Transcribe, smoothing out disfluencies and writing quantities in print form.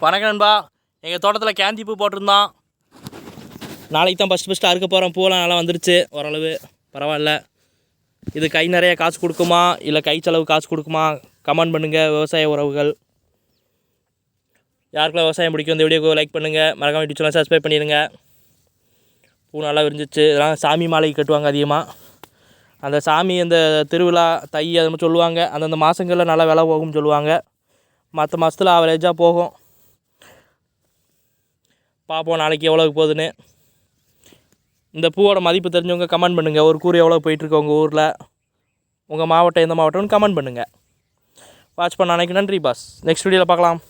வணக்கம் நண்பா. எங்கள் தோட்டத்தில் கேந்தி பூ போட்டிருந்தோம். நாளைக்கு தான் ஃபஸ்ட்டு அறுக்க போகிறோம். பூவெல்லாம் நல்லா வந்துருச்சு, ஓரளவு பரவாயில்ல. இது கை நிறைய காசு கொடுக்குமா இல்லை கை செலவு காசு கொடுக்குமா? கமெண்ட் பண்ணுங்கள் விவசாய உறவுகள். யாருக்கெல்லாம் விவசாயம் பிடிக்கும் இந்த வீடியோக்கு லைக் பண்ணுங்கள். மறக்காம யூடியூப் சேனல் சப்ஸ்கிரைப் பண்ணிடுங்க. பூ நல்லா விரிஞ்சிச்சு. இதெல்லாம் சாமி மாலைக்கு கட்டுவாங்க அதிகமாக. அந்த சாமி அந்த திருவிழா தை அது மாதிரி சொல்லுவாங்க. அந்தந்த மாதங்களில் நல்லா விலை போகும்னு சொல்லுவாங்க. மற்ற மாதத்தில் ஆவரேஜாக போகும். பார்ப்போம் நாளைக்கு எவ்வளோக்கு போகுதுன்னு. இந்த பூவோட மதிப்பு தெரிஞ்சவங்க கமெண்ட் பண்ணுங்கள். ஒரு கூறு எவ்வளோ போயிட்டுருக்கு உங்கள் ஊரில், உங்கள் மாவட்டம் எந்த மாவட்டம்னு கமெண்ட் பண்ணுங்கள். வாட்ச் பண்ண அன்றைக்கி நன்றி பாஸ். நெக்ஸ்ட் வீடியோவில் பார்க்கலாம்.